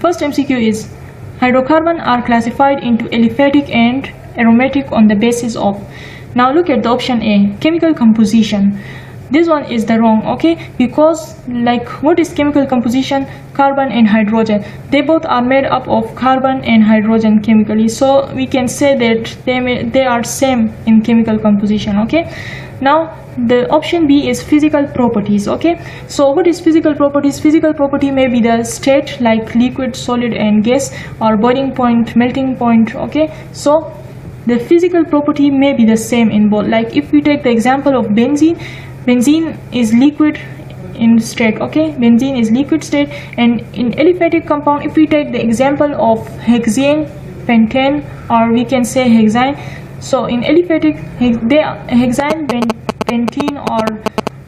First MCQ is hydrocarbons are classified into aliphatic and aromatic on the basis of. Now look at the option A, chemical composition. This one is the wrong, okay, because like what is chemical composition? Carbon and hydrogen, they both are made up of carbon and hydrogen chemically, so we can say that they are same in chemical composition, okay. Now the option B is physical properties, okay. So what is physical properties? Physical property may be the state like liquid, solid and gas, or boiling point, melting point, okay. So the physical property may be the same in both. Like if we take the example of benzene, benzene is liquid in state, okay, benzene is liquid state. And in aliphatic compound, if we take the example of hexane, pentane, or we can say hexane, so in aliphatic hexane, pentene or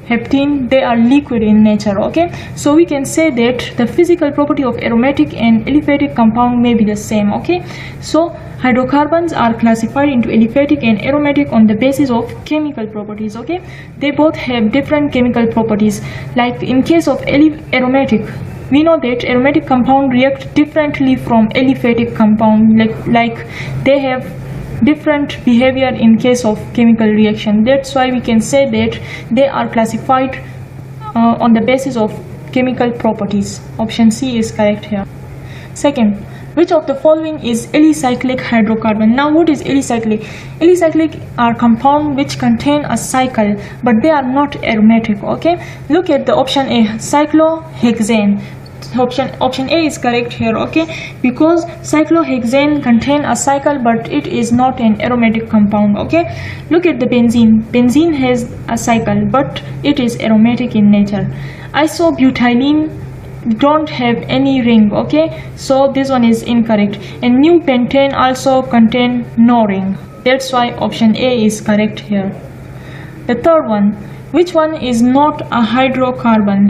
heptene, they are liquid in nature, okay. So we can say that the physical property of aromatic and aliphatic compound may be the same, okay. So hydrocarbons are classified into aliphatic and aromatic on the basis of chemical properties, okay. They both have different chemical properties. Like in case of aromatic, we know that aromatic compound react differently from aliphatic compound, like they have different behavior in case of chemical reaction. That's why we can say that they are classified on the basis of chemical properties. Option C is correct here. Second, which of the following is alicyclic hydrocarbon? Now what is alicyclic? Alicyclic are compounds which contain a cycle but they are not aromatic, okay. Look at the option A, cyclohexane. Option A is correct here, okay, because cyclohexane contain a cycle but it is not an aromatic compound, okay. Look at the benzene. Benzene has a cycle but it is aromatic in nature. Isobutylene don't have any ring, okay, so this one is incorrect. And new pentane also contain no ring. That's why option A is correct here. The third one, which one is not a hydrocarbon?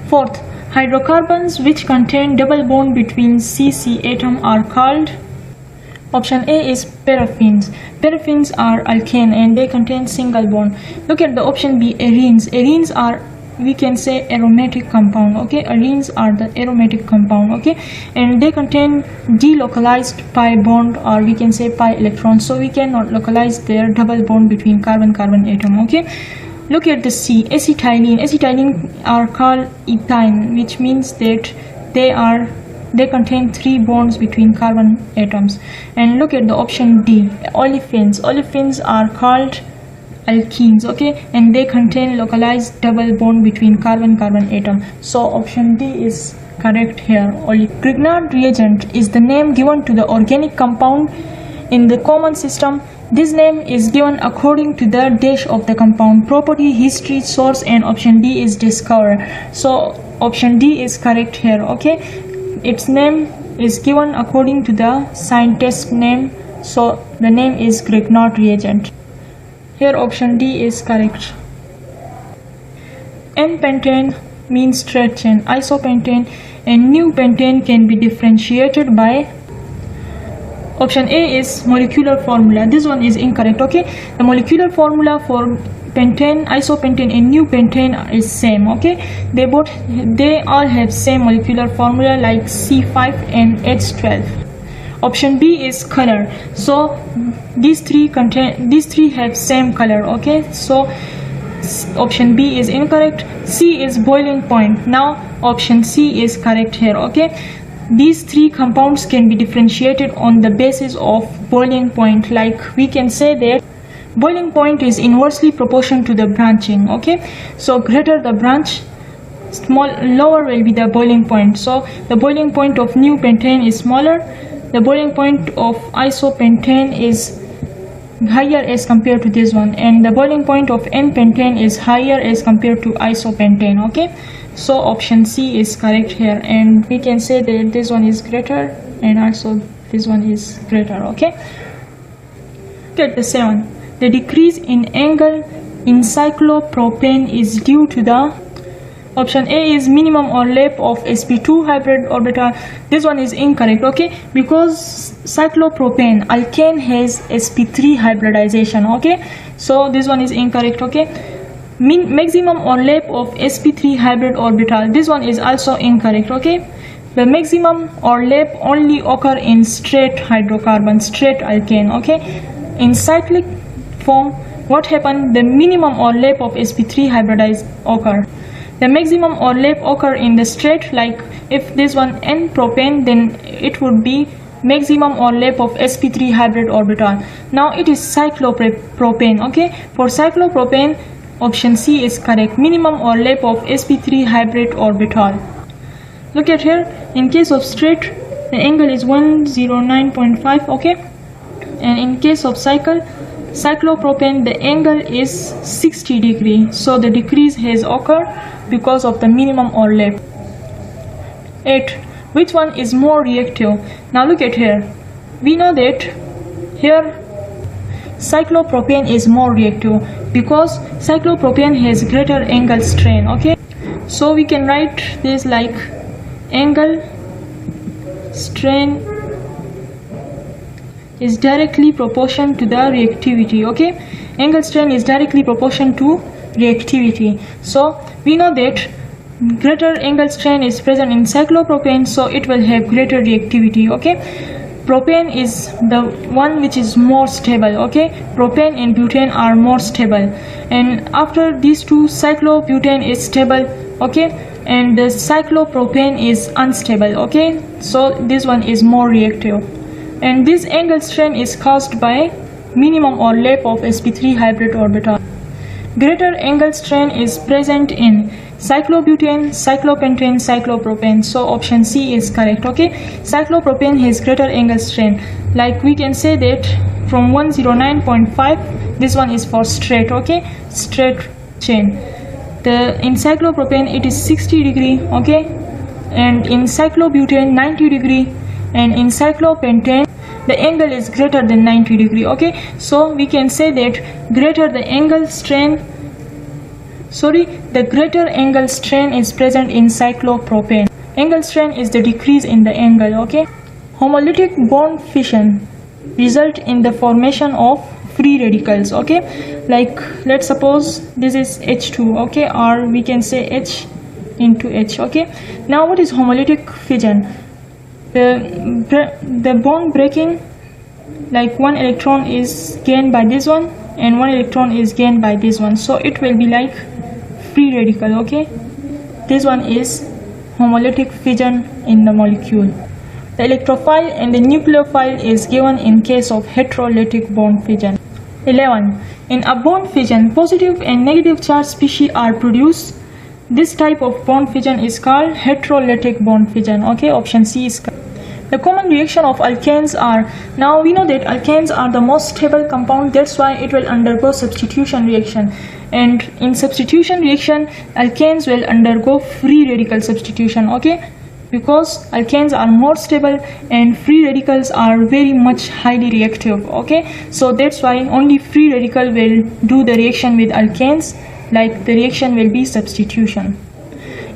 Fourth, hydrocarbons which contain double bond between CC atom are called. Option A is paraffins. Paraffins are alkane and they contain single bond. Look at the option B, arenes. Arenes are, we can say, aromatic compound, okay. Arenes are the aromatic compound, okay, and they contain delocalized pi bond, or we can say pi electron, so we cannot localize their double bond between carbon-carbon atom, okay. Look at the C, acetylene. Acetylene are called ethine, which means that they contain 3 bonds between carbon atoms. And look at the option D, olefins. Olefins are called alkenes, okay, and they contain localized double bond between carbon-carbon atom. So option D is correct here. Grignard reagent is the name given to the organic compound in the common system. This name is given according to the dash of the compound, property, history, source, and option D is discovered. So option D is correct here, okay. Its name is given according to the scientist name, so the name is Grignard reagent. Here option D is correct. N-pentane means straight chain. Isopentane and new pentane can be differentiated by. Option A is molecular formula. This one is incorrect, okay. The molecular formula for pentane, isopentane and new pentane is same, okay. They all have same molecular formula like C5 and H12. Option B is color. So these three have same color, okay. So option B is incorrect. C is boiling point. Now option C is correct here, okay. These 3 compounds can be differentiated on the basis of boiling point. Like we can say that boiling point is inversely proportional to the branching, okay. So greater the branch, lower will be the boiling point. So the boiling point of new pentane is smaller. The boiling point of isopentane is higher as compared to this one, and the boiling point of N-pentane is higher as compared to isopentane, okay. So option C is correct here, and we can say that this one is greater and also this one is greater, okay. Look at the 7. The decrease in angle in cyclopropane is due to the. Option A is minimum or lap of sp2 hybrid orbital. This one is incorrect, okay, because cyclopropane alkane has sp3 hybridization, okay, so this one is incorrect, okay. Maximum or lap of sp3 hybrid orbital, this one is also incorrect, okay. The maximum or lap only occur in straight hydrocarbon, straight alkane, okay. In cyclic form, what happened? The minimum or lap of sp3 hybridized occur. The maximum or lap occur in the straight, like if this one N-propane, then it would be maximum or lap of sp3 hybrid orbital. Now it is cyclopropane, okay. For cyclopropane, option C is correct, minimum or lap of sp3 hybrid orbital. Look at here, in case of straight, the angle is 109.5, okay, and in case of cyclopropane, the angle is 60 degree, so the decrease has occurred because of the minimum or lap. 8. Which one is more reactive? Now look at here, we know that here cyclopropane is more reactive because cyclopropane has greater angle strain, okay, so we can write this like angle strain is directly proportional to the reactivity, okay. Angle strain is directly proportional to reactivity, so we know that greater angle strain is present in cyclopropane, so it will have greater reactivity, okay. Propane is the one which is more stable, okay. Propane and butane are more stable, and after these two, cyclobutane is stable, okay, and the cyclopropane is unstable, okay, so this one is more reactive. And this angle strain is caused by minimum or lap of sp3 hybrid orbital. Greater angle strain is present in cyclobutane, cyclopentane, cyclopropane, so option C is correct, okay. Cyclopropane has greater angle strain, like we can say that from 109.5, this one is for straight, okay, straight chain. In cyclopropane it is 60 degree, okay, and in cyclobutane 90 degree, and in cyclopentane the angle is greater than 90 degree, okay. So we can say that the greater angle strain is present in cyclopropane. Angle strain is the decrease in the angle, okay. Homolytic bond fission result in the formation of free radicals, okay, like let's suppose this is H2, okay, or we can say H into H, okay. Now what is homolytic fission? The bond breaking, like one electron is gained by this one and one electron is gained by this one, so it will be like free radical, okay. This one is homolytic fission in the molecule. The electrophile and the nucleophile is given in case of heterolytic bond fission. 11. In a bond fission, positive and negative charge species are produced. This type of bond fission is called heterolytic bond fission, okay. Option C is correct. The common reaction of alkanes are, now we know that alkanes are the most stable compound, that's why it will undergo substitution reaction, and in substitution reaction alkanes will undergo free radical substitution, okay, because alkanes are more stable and free radicals are very much highly reactive, okay, so that's why only free radical will do the reaction with alkanes, like the reaction will be substitution.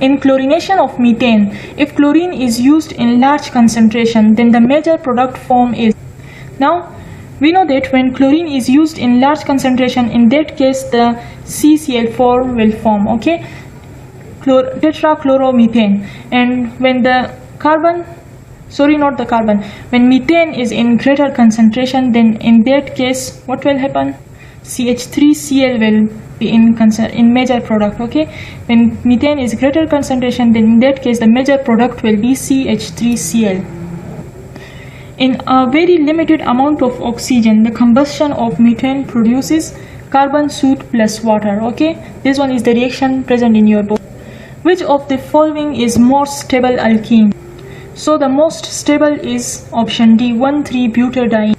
In chlorination of methane, if chlorine is used in large concentration, then the major product form is. Now we know that when chlorine is used in large concentration, in that case the CCl4 will form, okay, tetrachloromethane. And when the when methane is in greater concentration, then in that case what will happen? CH3Cl will be in major product, okay. When methane is greater concentration, then in that case the major product will be CH3Cl. In a very limited amount of oxygen, the combustion of methane produces carbon soot plus water, okay. This one is the reaction present in your book. Which of the following is more stable alkene? So the most stable is option D, 1,3-butadiene.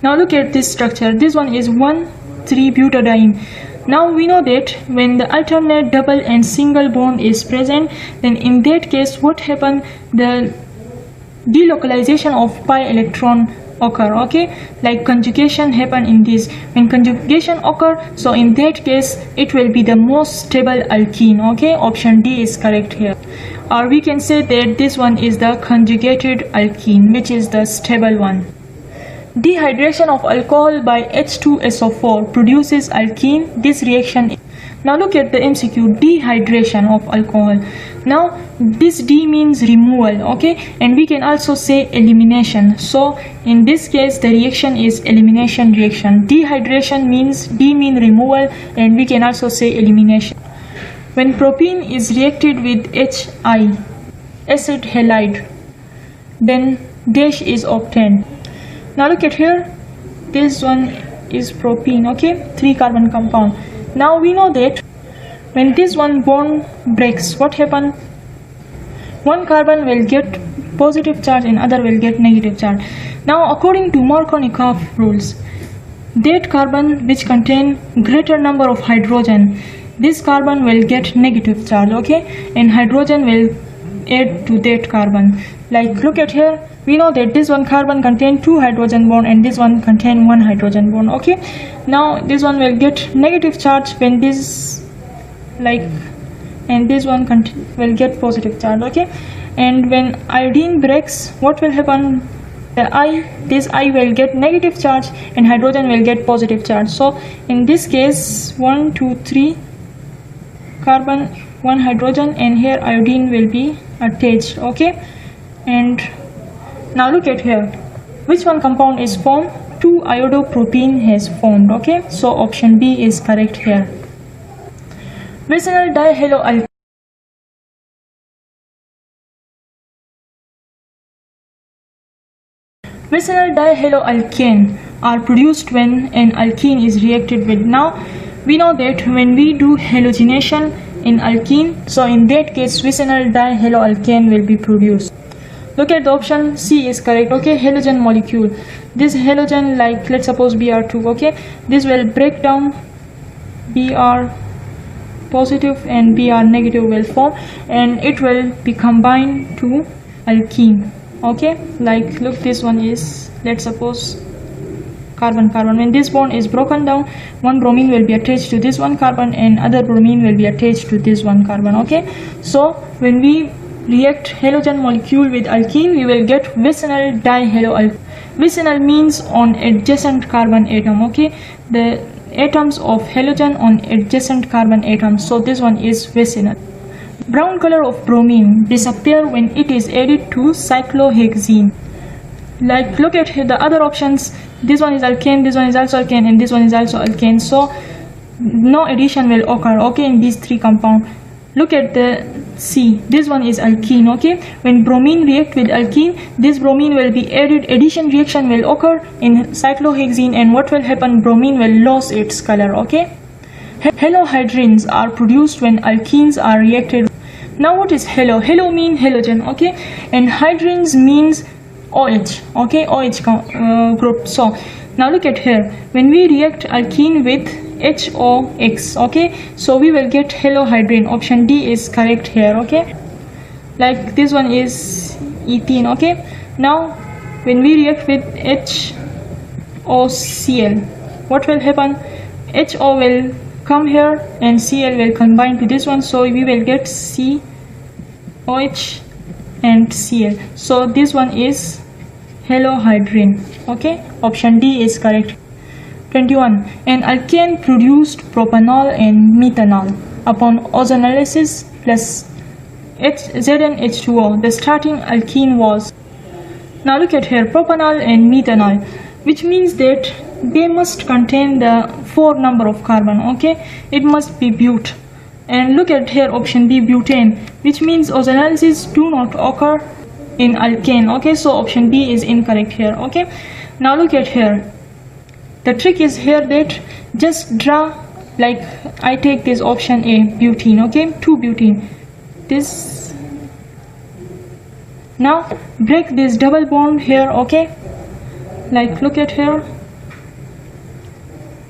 Now look at this structure. This one is 1,3-butadiene. Now we know that when the alternate double and single bond is present, then in that case what happens? The delocalization of pi electron occur, okay, like conjugation happen in this. When conjugation occur, so in that case it will be the most stable alkene, okay. Option D is correct here. Or we can say that this one is the conjugated alkene, which is the stable one. Dehydration of alcohol by H2SO4 produces alkene. This reaction. Now look at the MCQ, dehydration of alcohol. Now this D means removal, okay, and we can also say elimination. So in this case the reaction is elimination reaction. Dehydration means D mean removal, and we can also say elimination. When propene is reacted with HI, acid halide, then dash is obtained. Now look at here, this one is propene, okay, 3 carbon compound. Now we know that when this one bond breaks, what happen? One carbon will get positive charge and other will get negative charge. Now according to Markovnikov rules, that carbon which contain greater number of hydrogen, this carbon will get negative charge, okay, and hydrogen will add to that carbon. Like look at here, we know that this one carbon contain 2 hydrogen bond and this one contain 1 hydrogen bond, okay. Now this one will get negative charge when this, like, and this one will get positive charge, okay. And when iodine breaks, what will happen? This I will get negative charge and hydrogen will get positive charge. So in this case 1 2 3 carbon, 1 hydrogen, and here iodine will be attached, okay. And now look at here, which one compound is formed? 2-iodopropene has formed, okay. So option B is correct here. Vicinal dihaloalkane. Vicinal dihaloalkane are produced when an alkene is reacted with. Now we know that when we do halogenation in alkene, so in that case vicinal dihaloalkane will be produced. Look at the option C is correct, okay. Halogen molecule, this halogen, like let's suppose Br2, okay, this will break down, Br positive and Br negative will form and it will be combined to alkene, okay. Like look, this one is, let's suppose, carbon. When this bond is broken down, one bromine will be attached to this one carbon and other bromine will be attached to this one carbon, okay. So when we react halogen molecule with alkene, we will get vicinal dihaloalkane. Vicinal means on adjacent carbon atom, okay, the atoms of halogen on adjacent carbon atoms. So this one is vicinal. Brown color of bromine disappear when it is added to cyclohexene. Like look at the other options, this one is alkane, this one is also alkane, and this one is also alkane. So no addition will occur, okay, in these 3 compounds. Look at the C, this one is alkene, okay. When bromine react with alkene, this bromine will be added, addition reaction will occur in cyclohexene, and what will happen? Bromine will lose its color, okay. Halohydrins are produced when alkenes are reacted. Now what is halo? Halo mean halogen, okay, and hydrins means OH, okay, OH group. So now look at here, when we react alkene with HOX, okay, so we will get halohydrin. Option D is correct here, okay. Like this one is ethene, okay. Now when we react with HOCl, what will happen? HO will come here and Cl will combine to this one, so we will get COH and Cl. So this one is halohydrin, okay. Option D is correct. 21. An alkane produced propanol and methanol upon ozonolysis plus ZnH2O. The starting alkene was. Now look at here, propanol and methanol, which means that they must contain the 4 number of carbon, okay. It must be bute. And look at here, option B, butane, which means ozonolysis do not occur in alkane, okay. So option B is incorrect here, okay. Now look at here, the trick is here that just draw, like I take this option A, butene, okay, 2-butene, this. Now break this double bond here, okay, like look at here,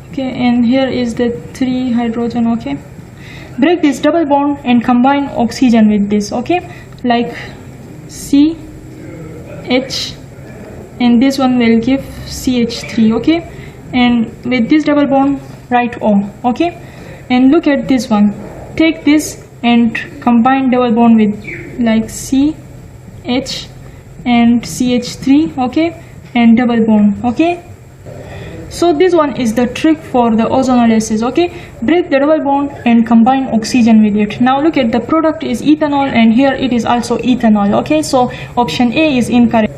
okay, and here is the 3 hydrogen, okay. Break this double bond and combine oxygen with this, okay, like CH and this one will give CH3, okay, and with this double bond write O, okay. And look at this one, take this and combine double bond with like CH and CH3, okay, and double bond, okay. So this one is the trick for the ozonolysis, okay. Break the double bond and combine oxygen with it. Now look at the product is ethanol, and here it is also ethanol, okay. So option A is incorrect.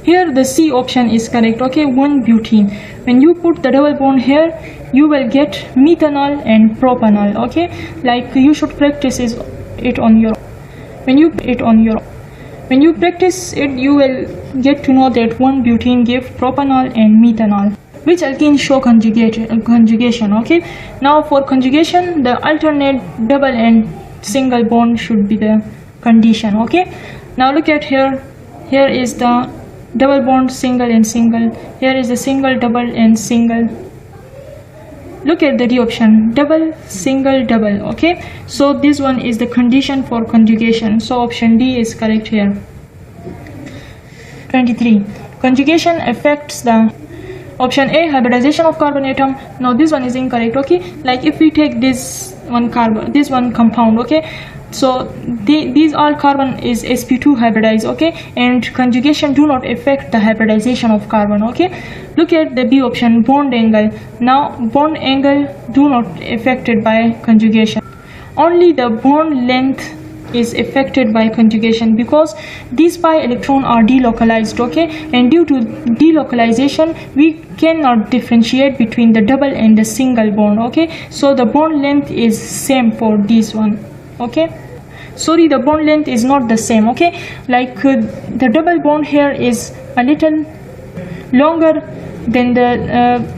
Here the C option is correct, okay, 1-butene. When you put the double bond here, you will get methanol and propanol, okay. Like you should practice it on your when you practice it, you will get to know that 1-butene gives propanol and methanol. Which alkene show conjugation, okay. Now for conjugation, the alternate double and single bond should be the condition, okay. Now look at here is the double bond single and single, here is the single double and single. Look at the D option, double single double, okay. So this one is the condition for conjugation, so option D is correct here. 23. Conjugation affects the option A, hybridization of carbon atom. Now this one is incorrect, okay. Like if we take this one compound, okay, so these all carbon is sp2 hybridized, okay, and conjugation do not affect the hybridization of carbon, okay. Look at the B option, bond angle. Now bond angle do not affected by conjugation, only the bond length is affected by conjugation, because these pi electron are delocalized, okay, and due to delocalization we cannot differentiate between the double and the single bond, okay. So the bond length is same for this one, okay. Sorry, the bond length is not the same, okay. Like the double bond here is a little longer than the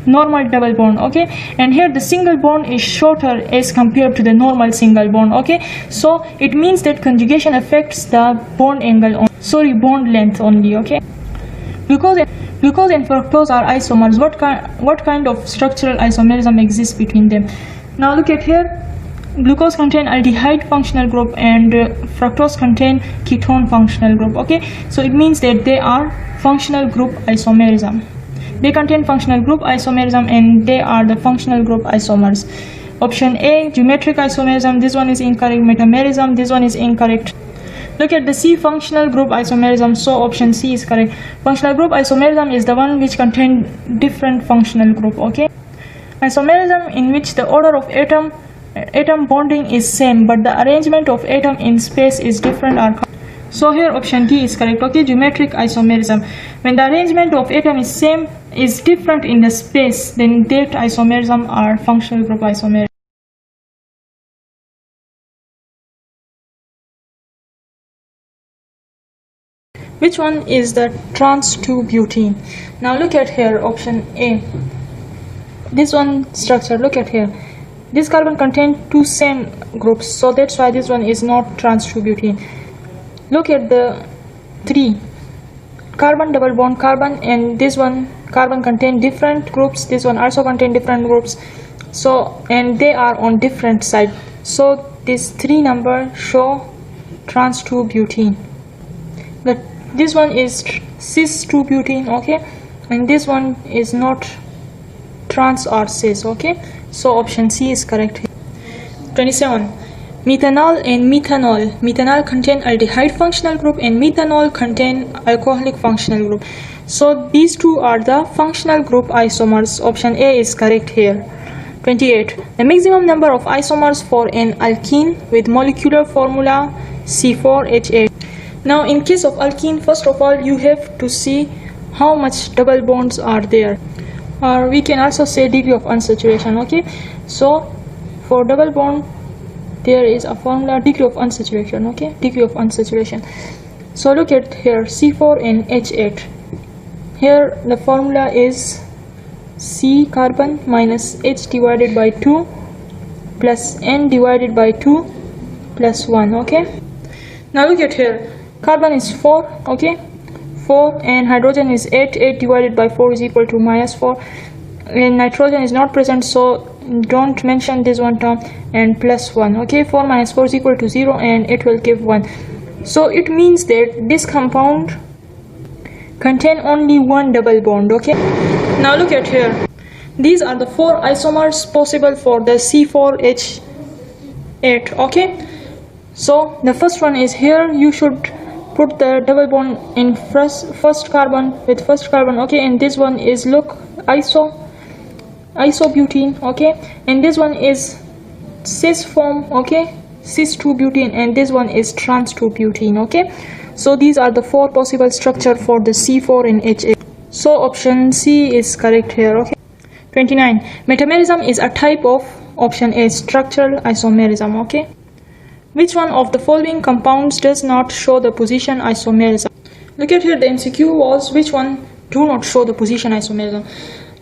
normal double bond, okay, and here the single bond is shorter as compared to the normal single bond, okay. So it means that conjugation affects the bond angle bond length only, okay. Glucose and fructose are isomers. What kind of structural isomerism exists between them? Now look at here, glucose contain aldehyde functional group and fructose contain ketone functional group, okay. So it means that they are functional group isomerism. They contain functional group isomerism and they are the functional group isomers. Option A, geometric isomerism, this one is incorrect. Metamerism, this one is incorrect. Look at the C, functional group isomerism, so option C is correct. Functional group isomerism is the one which contain different functional group, okay. Isomerism in which the order of atom bonding is same but the arrangement of atom in space is different are. So here option D is correct, okay. Geometric isomerism, when the arrangement of atom is same is different in the space, then that isomerism are functional group isomerism. Which one is the trans-2-butene? Now look at here, option A, this one structure, look at here, this carbon contain two same groups, so that's why this one is not trans-2-butene. Look at the 3, carbon double bond carbon, and this one carbon contain different groups, this one also contain different groups, so and they are on different side, so this 3 number show trans-2-butene. This one is cis-2-butene, okay, and this one is not trans or cis, okay. So option C is correct. 27. Methanol and methanol. Methanol contain aldehyde functional group and methanol contain alcoholic functional group. So these two are the functional group isomers. Option A is correct here. 28. The maximum number of isomers for an alkene with molecular formula C4H8. Now in case of alkene, first of all you have to see how much double bonds are there, or we can also say degree of unsaturation, okay. So for double bond there is a formula, degree of unsaturation, okay, degree of unsaturation. So look at here, C4 and H8. Here the formula is C carbon minus H divided by 2 plus N divided by 2 plus 1, okay. Now look at here, carbon is 4, okay, 4, and hydrogen is 8. 8 divided by 4 is equal to -4, and nitrogen is not present, so don't mention this one term, and plus 1, okay. 4 minus 4 is equal to 0 and it will give 1. So it means that this compound contain only one double bond. Okay, now look at here. These are the 4 isomers possible for the C4H8. Okay, so the first one is here. You should put the double bond in first carbon with first carbon. Okay, and this one is, look, isobutene. Okay, and this one is cis form. Okay, cis 2 butene, and this one is trans 2 butene. Okay, so these are the 4 possible structure for the C4 and H8. So option C is correct here. Okay, 29. Metamerism is a type of, option A, structural isomerism. Okay, which one of the following compounds does not show the position isomerism? Look at here, the MCQ was which one do not show the position isomerism.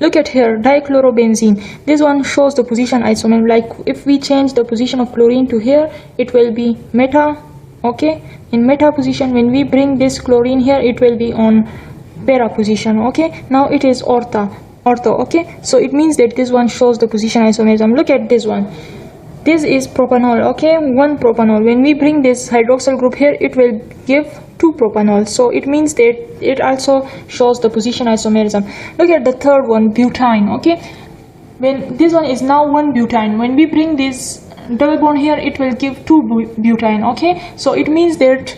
Look at here, dichlorobenzene. This one shows the position isomerism. Like if we change the position of chlorine to here, it will be meta. Okay, in meta position. When we bring this chlorine here, it will be on para position. Okay, now it is ortho. Okay, so it means that this one shows the position isomerism. Look at this one. This is propanol. Okay, 1 propanol. When we bring this hydroxyl group here, it will give 2 propanol. So it means that it also shows the position isomerism. Look at the third one, butane. Okay, when this one is now 1 butane. When we bring this double bond here, it will give 2 butane. Okay, so it means that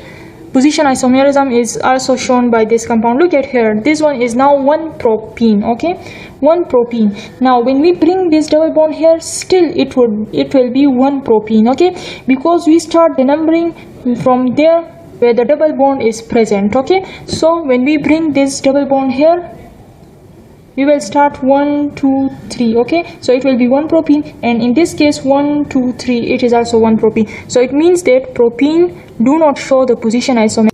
position isomerism is also shown by this compound. Look at here, this one is now 1 propene. Okay, 1 propene. Now when we bring this double bond here, still it will be 1 propene. Okay, because we start the numbering from there where the double bond is present. Okay, so when we bring this double bond here, we will start 1 2 3. Okay, so it will be 1 propene, and in this case 1 2 3, it is also 1 propene. So it means that propene do not show the position isomerism.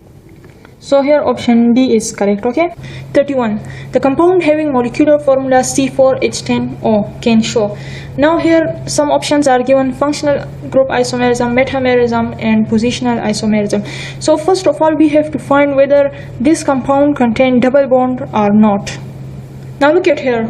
So here option D is correct. Okay, 31. The compound having molecular formula C4H10O can show. Now here some options are given: functional group isomerism, metamerism, and positional isomerism. So first of all, we have to find whether this compound contains double bond or not. Now look at here.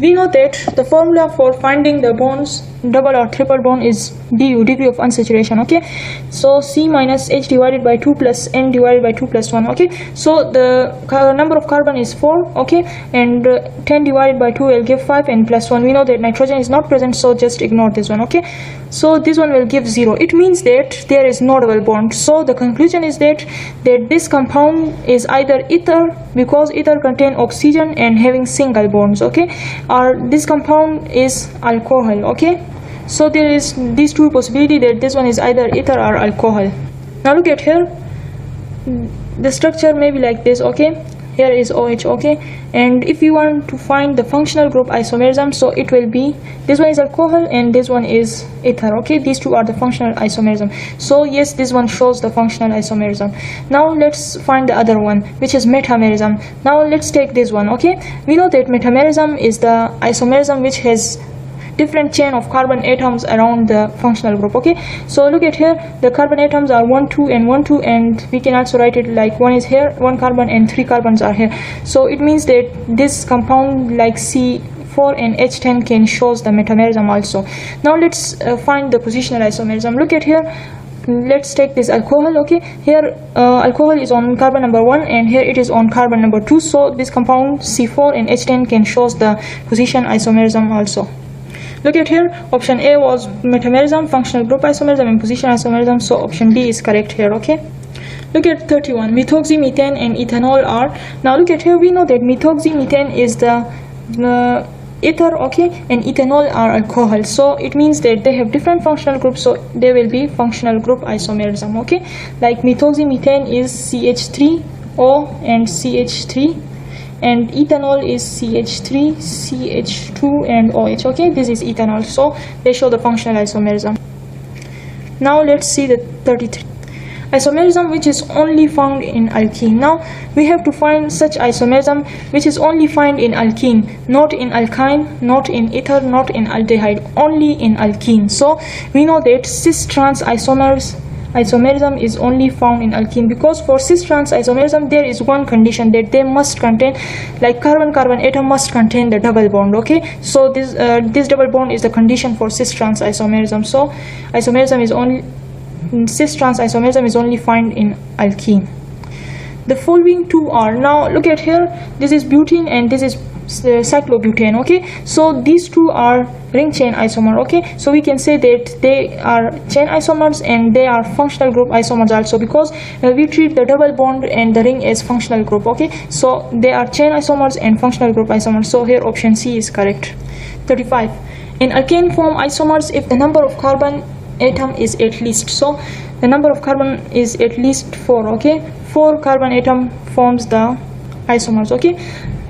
We know that the formula for finding the bonds, double or triple bond, is du, degree of unsaturation. Okay, so C minus H divided by 2 plus N divided by 2 plus 1. Okay, so the number of carbon is 4. Okay, and 10 divided by 2 will give 5, and plus 1. We know that nitrogen is not present, so just ignore this one. Okay, so this one will give 0. It means that there is no double bond. So the conclusion is that this compound is either ether, because ether contain oxygen and having single bonds. Okay, or this compound is alcohol. Okay, so there is these 2 possibility, that this one is either ether or alcohol. Now look at here, the structure may be like this. Okay, here is OH. Okay, and if you want to find the functional group isomerism, so it will be, this one is alcohol and this one is ether. Okay, these 2 are the functional isomerism. So yes, this one shows the functional isomerism. Now let's find the other one, which is metamerism. Now let's take this one. Okay, we know that metamerism is the isomerism which has different chain of carbon atoms around the functional group. Okay, so look at here, the carbon atoms are 1 2 and 1 2, and we can also write it like 1 is here, 1 carbon, and 3 carbons are here. So it means that this compound like C4 and H10 can shows the metamerism also. Now let's find the positional isomerism. Look at here, let's take this alcohol. Okay, here alcohol is on carbon number 1, and here it is on carbon number 2. So this compound C4 and H10 can shows the position isomerism also. Look at here, option A was metamerism, functional group isomerism, and position isomerism. So option D is correct here. Okay, look at 31. Methoxymethane and ethanol are. Now look at here, we know that methoxymethane is the ether. Okay, and ethanol are alcohol. So it means that they have different functional groups, so they will be functional group isomerism. Okay, like methoxymethane is CH3O and CH3, and ethanol is CH3, CH2, and OH. Okay, this is ethanol, so they show the functional isomerism. Now let's see the 33. Isomerism which is only found in alkene. Now we have to find such isomerism which is only found in alkene, not in alkyne, not in ether, not in aldehyde, only in alkene. So we know that cis-trans isomerism is only found in alkene, because for cis-trans isomerism there is one condition, that they must contain, like carbon-carbon atom must contain the double bond. Okay, so this double bond is the condition for cis-trans isomerism. So cis-trans isomerism is only found in alkene. The following two are, now look at here, this is butene and this is cyclobutane. Okay, so these two are ring chain isomer. Okay, so we can say that they are chain isomers and they are functional group isomers also, because we treat the double bond and the ring as functional group. Okay, so they are chain isomers and functional group isomers, so here option C is correct. 35. In alkane form isomers, if the number of carbon atom is at least, so the number of carbon is at least 4. Okay, 4 carbon atom forms the isomers. Okay,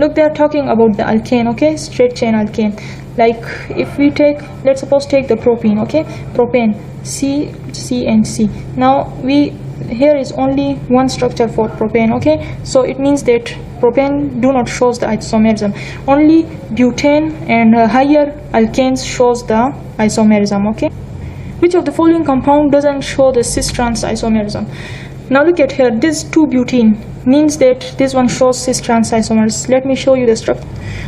look, they are talking about the alkane. Okay, straight chain alkane. Like if we take, let's suppose take the propene. Okay, propane, C, C and C. Now here is only one structure for propane. Okay, so it means that propane do not shows the isomerism, only butane and higher alkanes shows the isomerism. Okay, which of the following compound doesn't show the cis trans isomerism? Now look at here, this 2-butene means that this one shows cis trans isomers. Let me show you the structure.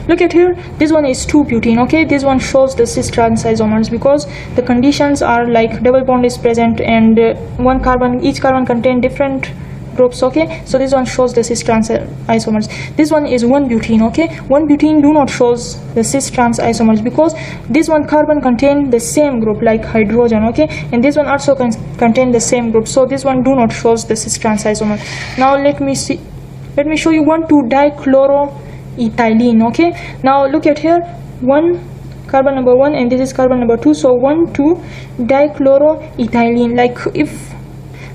Look at here, this one is 2-butene. Okay, this one shows the cis trans isomers because the conditions are like double bond is present and one carbon, each carbon contain different groups. Okay, so this one shows the cis trans isomers. This one is 1-butene. Okay, 1-butene do not shows the cis trans isomers because this one carbon contain the same group like hydrogen. Okay, and this one also contain the same group, so this one do not shows the cis trans isomer. Now let me show you 1,2-dichloroethylene. Okay, now look at here, one carbon number 1 and this is carbon number 2, so 1,2-dichloroethylene.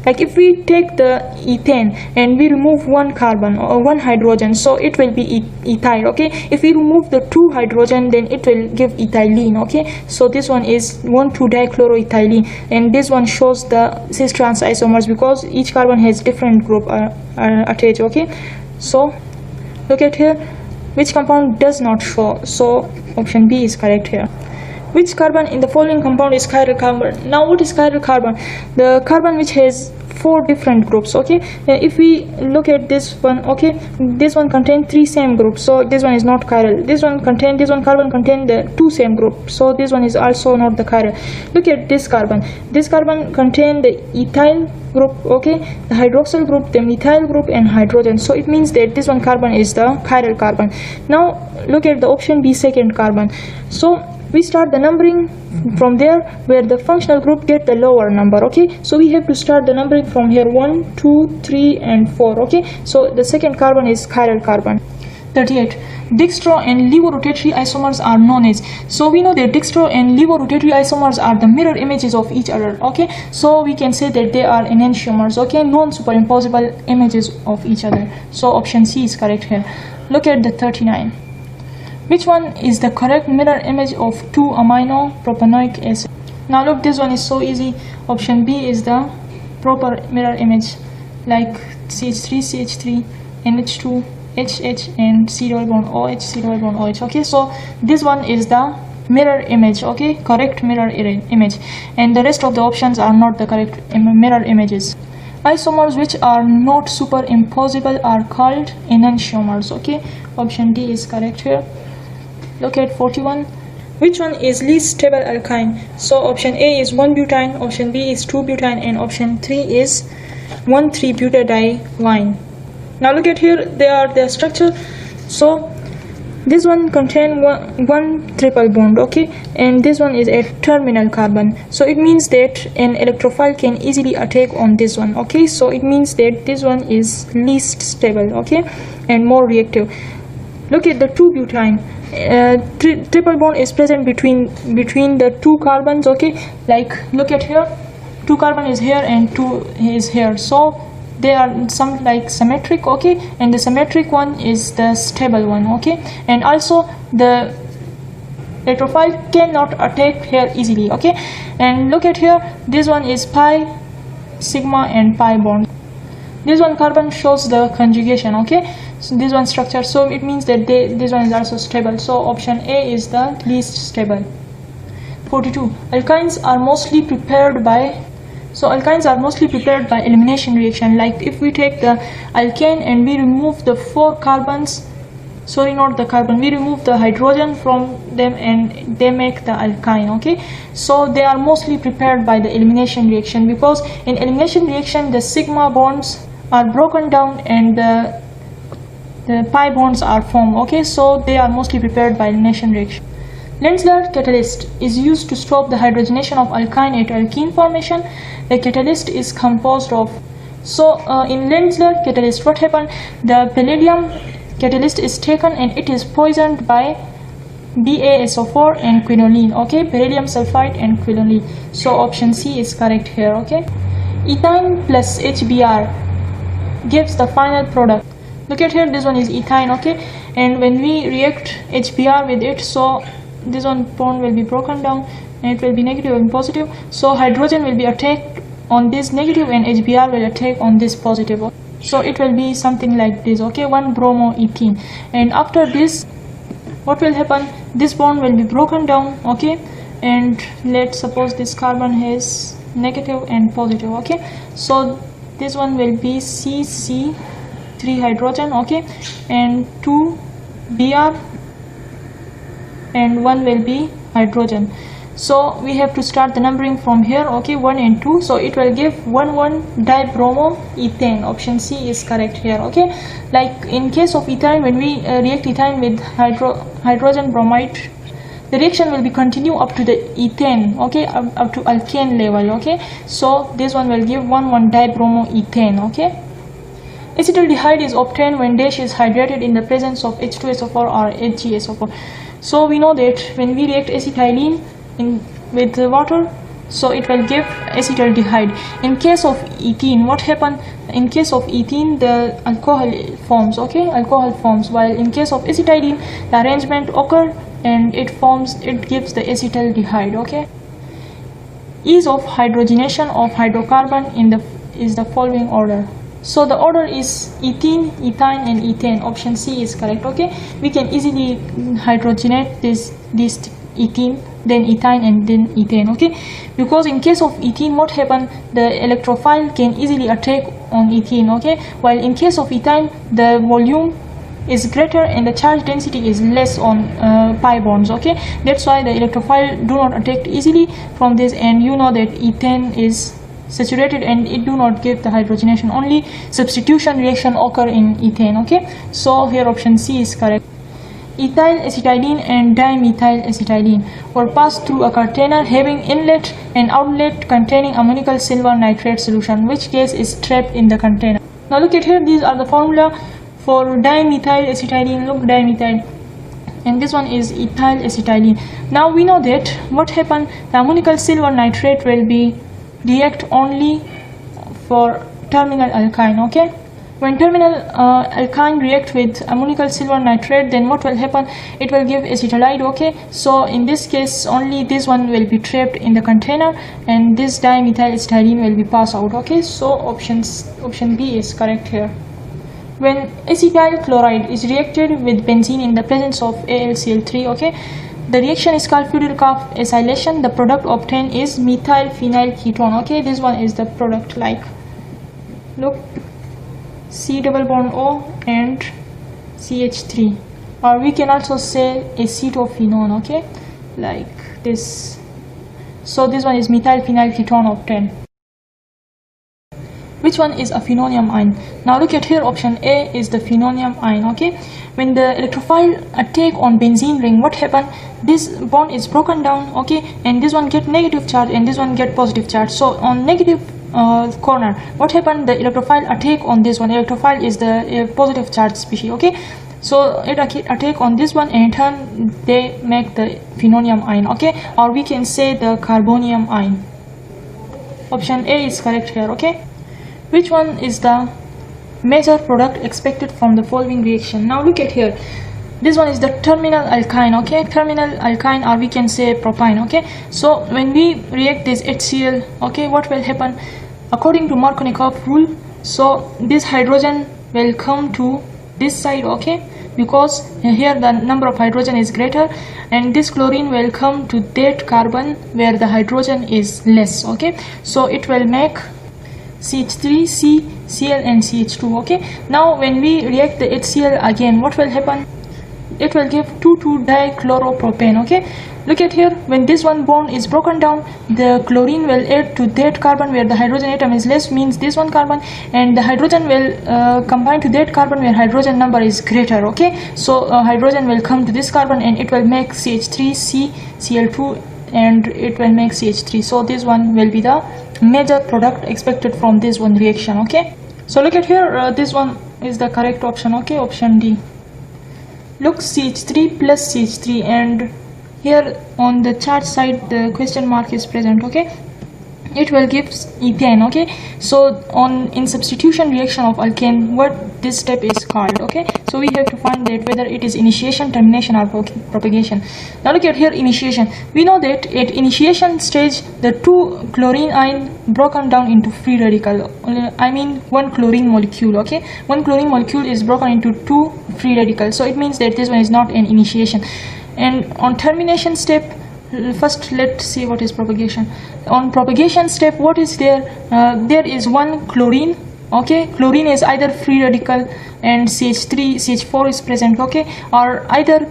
Like if we take the ethane and we remove one carbon or one hydrogen, so it will be ethyl. Okay, if we remove the 2 hydrogen, then it will give ethylene. Okay, so this one is 1,2-dichloroethylene and this one shows the cis trans isomers because each carbon has different group attached. Okay, so look at here, which compound does not show, so option B is correct here. Which carbon in the following compound is chiral carbon? Now what is chiral carbon? The carbon which has 4 different groups. Okay, if we look at this one, okay, this one contains 3 same groups, so this one is not chiral. This one carbon contain the 2 same group, so this one is also not the chiral. Look at this carbon contain the ethyl group, okay, the hydroxyl group, the methyl group and hydrogen, so it means that this one carbon is the chiral carbon. Now look at the option B, second carbon. So we start the numbering from there where the functional group get the lower number. Okay, so we have to start the numbering from here 1, 2, 3 and 4. Okay, so the second carbon is chiral carbon. 38. Dextro and levorotatory isomers are known as, so we know that dextro and levorotatory isomers are the mirror images of each other. Okay, so we can say that they are enantiomers. Okay, non-superimposable images of each other, so option C is correct here. Look at the 39. Which one is the correct mirror image of 2-amino propanoic acid? Now look, this one is so easy. Option B is the proper mirror image, like CH3, CH3, NH2, HH and C double bond OH, C double bond OH. Okay, so this one is the mirror image. Okay, correct mirror image, and the rest of the options are not the correct mirror images. Isomers which are not superimposable are called enantiomers. Okay, option D is correct here. Look at 41. Which one is least stable alkyne? So option A is 1-butyne, option B is 2-butyne, and option 3 is 1,3-butadiene. Now look at here, they are their structure. So this one contain one triple bond, okay, and this one is a terminal carbon, so it means that an electrophile can easily attack on this one. Okay, so it means that this one is least stable, okay, and more reactive. Look at the 2-butyne. Triple bond is present between the 2 carbons. Okay, like look at here, 2 carbon is here and 2 is here, so they are some like symmetric. Okay, and the symmetric one is the stable one. Okay, and also the electrophile cannot attack here easily. Okay, and look at here, this one is pi, sigma and pi bond. This one carbon shows the conjugation. Okay, so this one structure, so it means that this one is also stable, so option A is the least stable. 42. Alkynes are mostly prepared by, so alkynes are mostly prepared by elimination reaction. Like if we take the alkane and we remove the 4 carbons, sorry, not the carbon, we remove the hydrogen from them and they make the alkyne. Okay, so they are mostly prepared by the elimination reaction, because in elimination reaction the sigma bonds are broken down and the pi bonds are formed. Okay, so they are mostly prepared by elimination reaction. Lenzler catalyst is used to stop the hydrogenation of alkyne at alkene formation. The catalyst is composed of, in Lenzler catalyst, what happened? The palladium catalyst is taken and it is poisoned by BaSO4 and quinoline. Okay, palladium sulfide and quinoline. So option C is correct here. Okay, ethine plus HBr gives the final product. Look at here, this one is ethine. Okay, and when we react HBr with it, so this one bond will be broken down and it will be negative and positive. So hydrogen will be attacked on this negative and HBr will attack on this positive. So it will be something like this. Okay, 1 bromoethene, and after this, what will happen? This bond will be broken down. Okay, and let's suppose this carbon has negative and positive. Okay, so this one will be CC3 hydrogen. Okay, and 2 Br and 1 will be hydrogen. So we have to start the numbering from here. Okay, 1 and 2, so it will give 1,1-dibromoethane. Option C is correct here. Okay, like in case of ethine, when we react ethine with hydrogen bromide, the reaction will be continue up to the ethane. Okay, up to alkane level. Okay, so this one will give 1,1-dibromoethane. Okay, acetaldehyde is obtained when dash is hydrated in the presence of H2SO4 or HgSO4. So we know that when we react acetylene with the water, so it will give acetaldehyde. In case of ethene, what happened? In case of ethene, the alcohol forms. Okay, alcohol forms, while in case of acetylene, the arrangement occur and it gives the acetaldehyde. Okay, ease of hydrogenation of hydrocarbon is the following order. So the order is ethene, ethine and ethane. Option C is correct. Okay, we can easily hydrogenate this ethene, then ethine and then ethane. Okay, because in case of ethene, what happened? The electrophile can easily attack on ethene. Okay, while in case of ethine, the volume is greater and the charge density is less on pi bonds. Okay, that's why the electrophile do not attack easily from this, and you know that ethane is saturated and it do not give the hydrogenation. Only substitution reaction occur in ethane. Okay, so here option C is correct. Ethyl acetylene and dimethyl acetylene were passed through a container having inlet and outlet containing ammonical silver nitrate solution, which gas is trapped in the container. Now look at here, these are the formula for dimethyl acetylene. Look, dimethyl, and this one is ethyl acetylene. Now we know that what happened, the ammonical silver nitrate will be react only for terminal alkyne. Okay, when terminal alkyne react with ammonical silver nitrate, then what will happen? It will give acetylide. Okay, so in this case only this one will be trapped in the container and this dimethyl acetylene will be passed out. Okay, so option B is correct here. When acetyl chloride is reacted with benzene in the presence of AlCl3, okay, the reaction is called Fudel-Kapp acylation. The product obtained is methyl phenyl ketone. Okay, this one is the product. Like, look, C double bond O and CH3, or we can also say acetophenone. Okay, like this. So this one is methyl phenyl ketone obtained. Which one is a phenonium ion? Now look at here, option A is the phenonium ion. Okay, when the electrophile attack on benzene ring, what happened? This bond is broken down. Okay, and this one get negative charge and this one get positive charge. So on negative corner, what happened? The electrophile attack on this one. Electrophile is the positive charge species. Okay, so it attack on this one and in turn they make the phenonium ion. Okay, or we can say the carbonium ion. Option A is correct here. Okay, which one is the major product expected from the following reaction? Now look at here, this one is the terminal alkyne. Okay, terminal alkyne, or we can say propyne. Okay, so when we react this HCl, okay, what will happen? According to Markovnikov rule, so this hydrogen will come to this side. Okay, because here the number of hydrogen is greater, and this chlorine will come to that carbon where the hydrogen is less. Okay, so it will make CH3, C, Cl and CH2. Okay, now when we react the HCl again, what will happen? it will give 2,2-dichloropropane. Okay, look at here, when this one bond is broken down, the chlorine will add to that carbon where the hydrogen atom is less, means this one carbon, and the hydrogen will combine to that carbon where hydrogen number is greater. Okay, so hydrogen will come to this carbon and it will make CH3, Cl2, and it will make CH3. So this one will be the major product expected from this one reaction. Okay, so look at here, this one is the correct option. Okay, option D. Look, CH3 plus CH3, and here on the chart side the question mark is present. Okay, it will give ethane. Okay, so in substitution reaction of alkane, what this step is called? Okay, so we have to find that whether it is initiation, termination, or propagation. Now look at here, initiation. We know that at initiation stage the two chlorine ion broken down into free radical, I mean one chlorine molecule. Okay, one chlorine molecule is broken into two free radicals, so it means that this one is not an initiation. And on termination step, first let's see what is propagation. On propagation step, what is there? There is one chlorine. Okay, chlorine is either free radical and CH3, CH4 is present. Okay, or either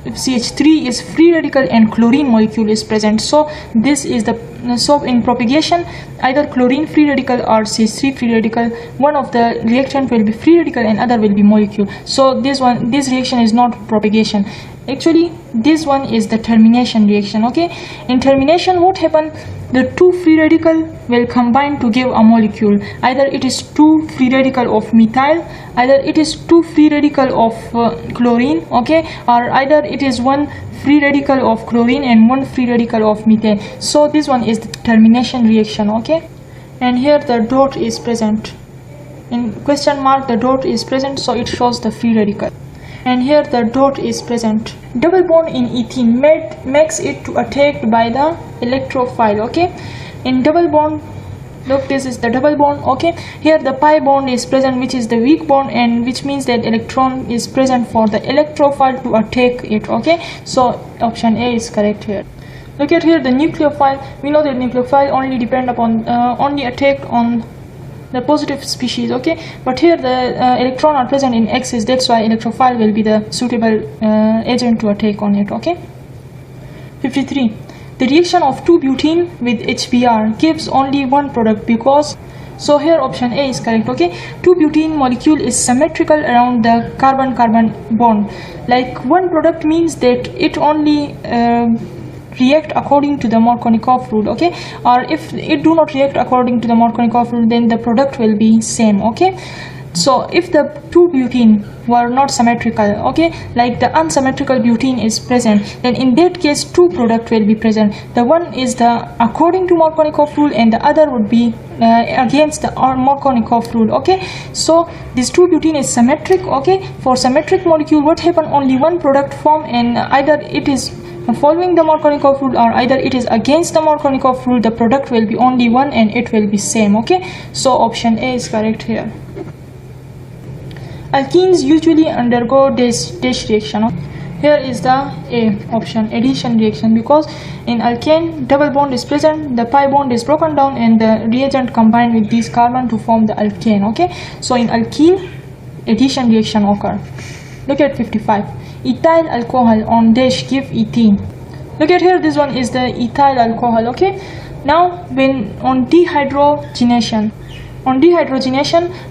CH3 is free radical and chlorine molecule is present. So this is the, so in propagation, either chlorine free radical or CH3 free radical, one of the reactant will be free radical and other will be molecule. So this reaction is not propagation. Actually this one is the termination reaction. Okay, in termination what happen? The two free radical will combine to give a molecule. Either it is two free radical of methyl, either it is two free radical of chlorine. Okay, or either it is one free radical of chlorine and one free radical of methane. So this one is the termination reaction. Okay, and here the dot is present. In question mark the dot is present, so it shows the free radical. And here the dot is present. Double bond in ethene makes it to attacked by the electrophile. Okay, in double bond, look, this is the double bond. Okay, here the pi bond is present, which is the weak bond, and which means that electron is present for the electrophile to attack it. Okay, so option A is correct here. Look at here, the nucleophile. We know that nucleophile only depend upon only attack on the positive species. Okay, but here the electron are present in X's, that's why electrophile will be the suitable agent to attack on it. Okay, 53. The reaction of 2-butene with HBr gives only one product because, so here option A is correct. Okay, 2-butene molecule is symmetrical around the carbon-carbon bond. Like one product means that it only react according to the Markovnikov rule. Okay, or if it do not react according to the Markovnikov rule, then the product will be same. Okay, so if the 2-butene were not symmetrical, okay, like the unsymmetrical butene is present, then in that case two product will be present. The one is the according to Markovnikov rule and the other would be against the Markovnikov rule. Okay, so this 2-butene is symmetric. Okay, for symmetric molecule what happen? Only one product form, and either it is following the Markovnikov rule or either it is against the Markovnikov rule. The product will be only one and it will be same. Okay, so option A is correct here. Alkenes usually undergo this reaction. Here is the A option, addition reaction, because in alkane double bond is present, the pi bond is broken down and the reagent combined with these carbon to form the alkane. Okay, so in alkene addition reaction occur. Look at 55. Ethyl alcohol on dash give ethene. Look at here, this one is the ethyl alcohol. Okay, now when on dehydrogenation,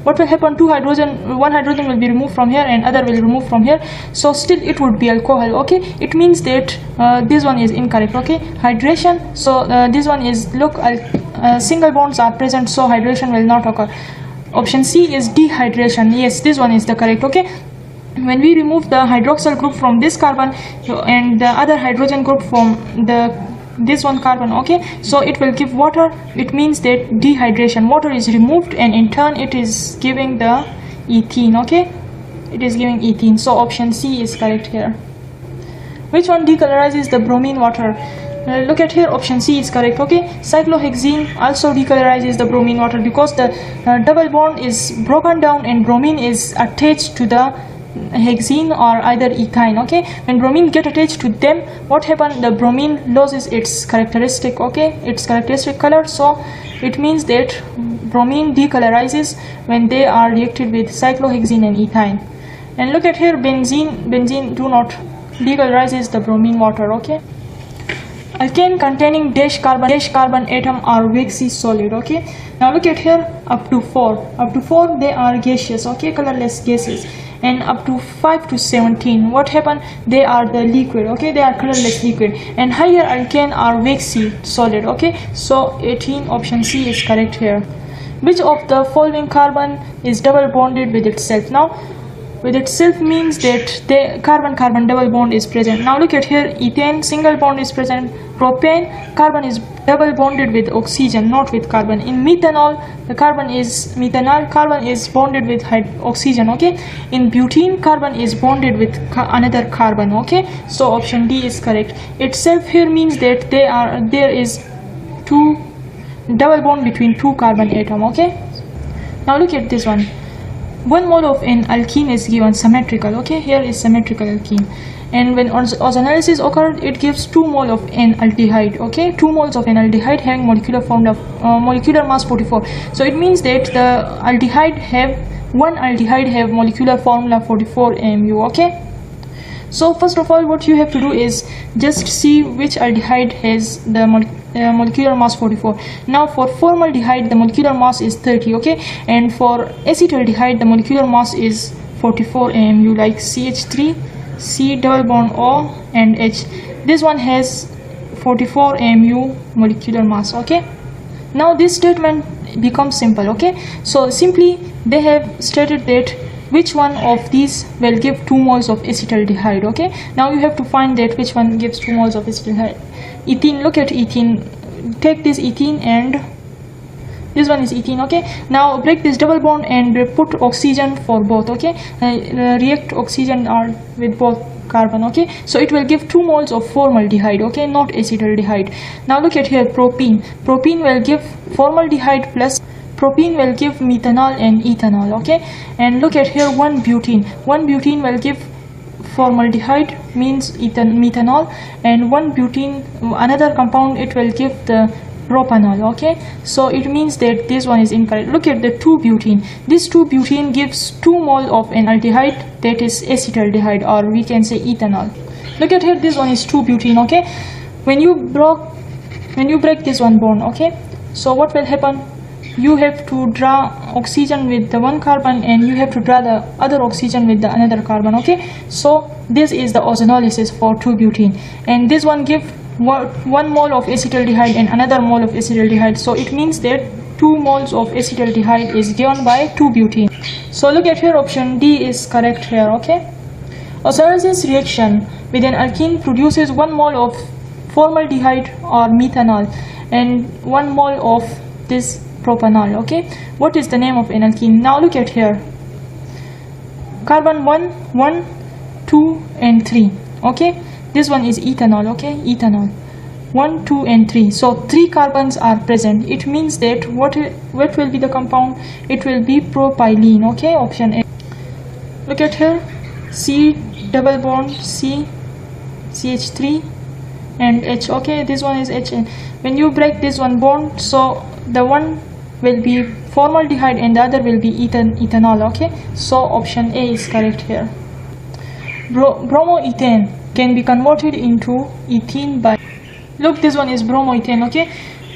what will happen? One hydrogen will be removed from here and other will be removed from here, so still it would be alcohol. Okay, it means that this one is incorrect. Okay, hydration, so this one is, look, single bonds are present, so hydration will not occur. Option C is dehydration. Yes, this one is the correct. Okay, when we remove the hydroxyl group from this carbon and the other hydrogen group from this one carbon, okay, so it will give water. It means that dehydration, water is removed and in turn it is giving the ethene. Okay, it is giving ethene, so option C is correct here. Which one decolorizes the bromine water? Look at here, option C is correct. Okay, cyclohexene also decolorizes the bromine water because the double bond is broken down and bromine is attached to the hexene or either ethyne. Okay, when bromine get attached to them, what happen? The bromine loses its characteristic, okay, its characteristic color, so it means that bromine decolorizes when they are reacted with cyclohexene and ethyne. And look at here, benzene do not decolorize the bromine water. Okay, alkane containing dash carbon atom are waxy solid. Okay, now look at here, up to 4 they are gaseous. Okay, colorless gases. And up to 5 to 17, what happened, they are the liquid. Okay, they are colorless liquid. And higher alkane are waxy solid. Okay, so 18, option C is correct here. Which of the following carbon is double bonded with itself? Now with itself means that the carbon double bond is present. Now look at here, ethane single bond is present. Propane, carbon is double bonded with oxygen, not with carbon. In methanol, the carbon is bonded with oxygen. Okay, in butene, carbon is bonded with another carbon. Okay, so option D is correct. Itself here means that there is two double bond between two carbon atom. Okay, now look at this one. 1 mole of an alkene is given symmetrical. Okay, here is symmetrical alkene. And when ozonolysis occurred, it gives 2 mole of an aldehyde. Okay, 2 moles of an aldehyde having molecular mass 44. So it means that the aldehyde have molecular formula 44 mu. Okay, so first of all, what you have to do is just see which aldehyde has the molecular mass 44. Now for formaldehyde, the molecular mass is 30. Okay, and for acetaldehyde, the molecular mass is 44 mu, like CH3, C double bond O and H. This one has 44 mu molecular mass. Okay, now this statement becomes simple. Okay, so simply they have stated that which one of these will give 2 moles of acetaldehyde. Okay, now you have to find that which one gives 2 moles of acetaldehyde. Ethene, look at ethene. Take this ethene and this one is ethene. Okay, now break this double bond and put oxygen for both. Okay, react oxygen are with both carbon. Okay, so it will give 2 moles of formaldehyde. Okay, not acetaldehyde. Now look at here, propene will give formaldehyde plus propene will give methanol and ethanol. Okay, and look at here, 1 butene will give formaldehyde, means methanol, and 1 butene, another compound, it will give the propanol. Okay, so it means that this one is incorrect. Look at the 2 butene. This 2 butene gives 2 mole of an aldehyde, that is acetaldehyde, or we can say ethanol. Look at here, this one is 2 butene. Okay, when you break this one bond, okay, so what will happen, you have to draw oxygen with the one carbon and you have to draw the other oxygen with the another carbon. Okay, so this is the ozonolysis for 2 butene, and this one give 1 mole of acetaldehyde and another mole of acetaldehyde. So it means that 2 moles of acetaldehyde is given by 2 butene. So look at here, option D is correct here. Okay, ozonolysis reaction with an alkene produces 1 mole of formaldehyde or methanol and 1 mole of this propanol. Okay, what is the name of an alkene? Now look at here, carbon 1, 2 and 3. Okay, this one is ethanol. Okay, ethanol 1, 2 and 3. So 3 carbons are present. It means that what will be the compound? It will be propylene. Okay, option A. Look at here, C double bond C, CH3 and H. Okay, this one is H, and when you break this one bond, so the one will be formaldehyde and the other will be ethanol. Okay, so option A is correct here. Bromoethane can be converted into ethene by, look, this one is bromoethane. Okay,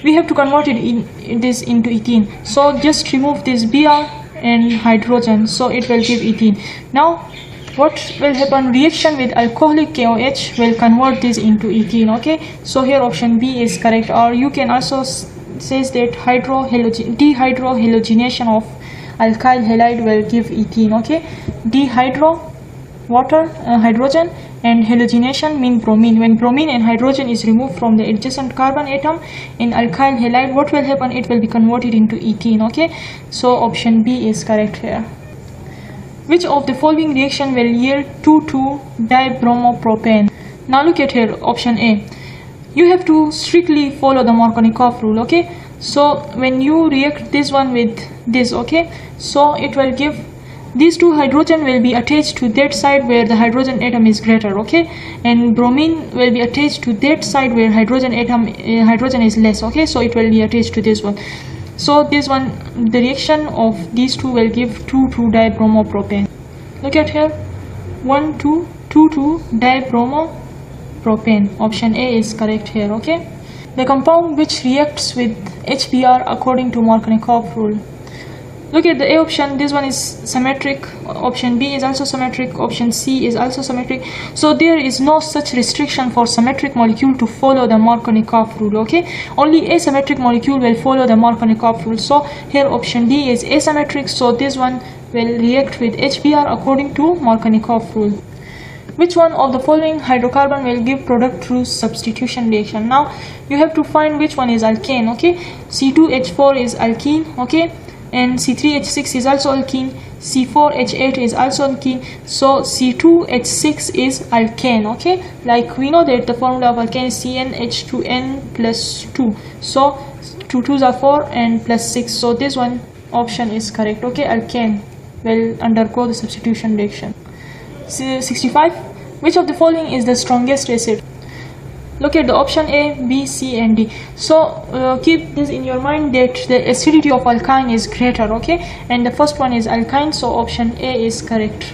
we have to convert this into ethene, so just remove this Br and hydrogen, so it will give ethene. Now what will happen, reaction with alcoholic KOH will convert this into ethene. Okay, so here option B is correct, or you can also says that dehydrohalogenation of alkyl halide will give ethene. Okay, dehydro water, hydrogen, and halogenation mean bromine. When bromine and hydrogen is removed from the adjacent carbon atom in alkyl halide, what will happen, it will be converted into ethene. Okay, so option B is correct here. Which of the following reaction will yield 2,2-dibromopropane? Now look at here, option A. You have to strictly follow the Markovnikov rule. Okay, so when you react this one with this, okay, so it will give these 2 hydrogen will be attached to that side where the hydrogen atom is greater. Okay, and bromine will be attached to that side where hydrogen is less. Okay, so it will be attached to this one. So this one, the reaction of these two will give 2,2-dibromopropane. Look at here, dibromo-propane. Option A is correct here. Okay. The compound which reacts with HBr according to Markovnikov rule. Look at the A option. This one is symmetric. Option B is also symmetric. Option C is also symmetric. So there is no such restriction for symmetric molecule to follow the Markovnikov rule. Okay, only asymmetric molecule will follow the Markovnikov rule. So here option D is asymmetric. So this one will react with HBr according to Markovnikov rule. Which one of the following hydrocarbon will give product through substitution reaction? Now you have to find which one is alkane. Okay, C2H4 is alkene. Okay, and C3H6 is also alkene. C4H8 is also alkene. So C2H6 is alkane. Okay, like we know that the formula of alkane is CnH2n plus 2. So 2 2s are 4 and plus 6. So this one option is correct. Okay, alkane will undergo the substitution reaction. 65. Which of the following is the strongest acid? Look at the option A, B, C and D. So keep this in your mind that the acidity of alkyne is greater. Okay, and the first one is alkyne, so option A is correct.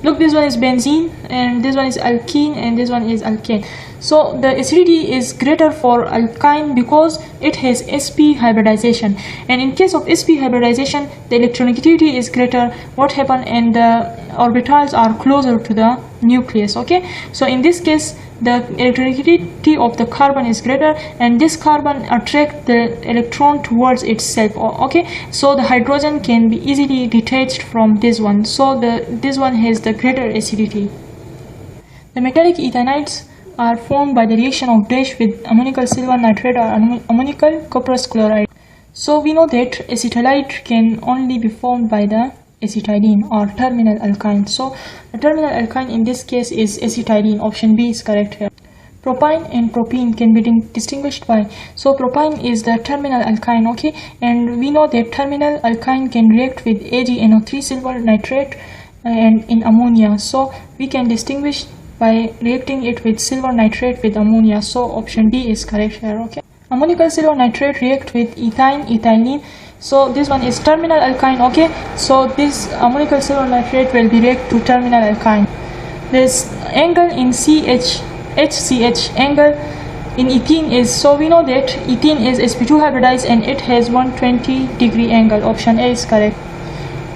Look, this one is benzene and this one is alkene and this one is alkane. So the acidity is greater for alkyne because it has sp hybridization, and in case of sp hybridization the electronegativity is greater. What happened, and the orbitals are closer to the nucleus. Okay, so in this case the electronegativity of the carbon is greater, and this carbon attracts the electron towards itself. Okay, so the hydrogen can be easily detached from this one, so this one has the greater acidity. The metallic ethanides are formed by the reaction of dash with ammonical silver nitrate or ammonical cuprous chloride. So we know that acetylide can only be formed by the acetylene or terminal alkyne. So the terminal alkyne in this case is acetylene. Option B is correct here. Propyne and propene can be distinguished by, so propyne is the terminal alkyne. Okay, and we know that terminal alkyne can react with AgNO3 silver nitrate and in ammonia. So we can distinguish by reacting it with silver nitrate with ammonia. So option B is correct here. Okay, ammonical silver nitrate react with ethine, ethylene. So this one is terminal alkyne. Okay, so this ammonical silver nitrate will be react to terminal alkyne. This angle in HCH angle in ethene is, so we know that ethene is sp2 hybridized and it has 120-degree angle. Option A is correct.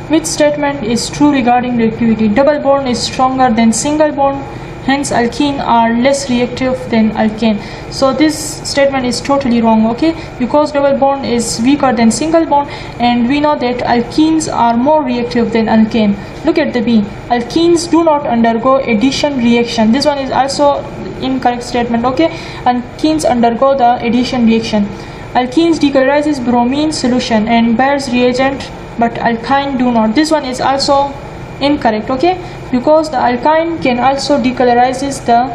Which statement is true regarding reactivity? Double bond is stronger than single bond, hence alkene are less reactive than alkane. So this statement is totally wrong. Okay, because double bond is weaker than single bond, and we know that alkenes are more reactive than alkane. Look at the B. Alkenes do not undergo addition reaction. This one is also incorrect statement. Okay, alkenes undergo the addition reaction. Alkenes decolorizes bromine solution and bears reagent, but alkyne do not. This one is also incorrect. Okay, because the alkyne can also decolorizes the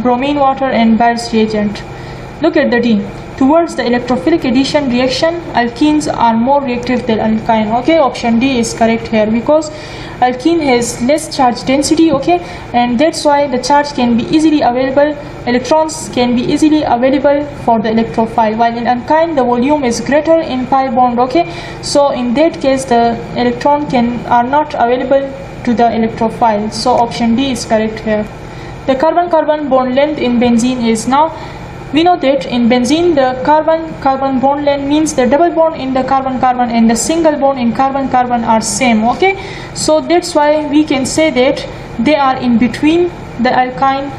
bromine water and bears reagent. Look at the D. Towards the electrophilic addition reaction, alkenes are more reactive than alkyne. Okay, option D is correct here because alkene has less charge density. Okay, and that's why the charge can be easily available, electrons can be easily available for the electrophile, while in alkyne the volume is greater in pi bond. Okay, so in that case the electron are not available to the electrophile. So option D is correct here. The carbon-carbon bond length in benzene is, now we know that in benzene the carbon-carbon bond length means the double bond in the carbon-carbon and the single bond in carbon-carbon are same. Okay, so that's why we can say that they are in between the alkyne.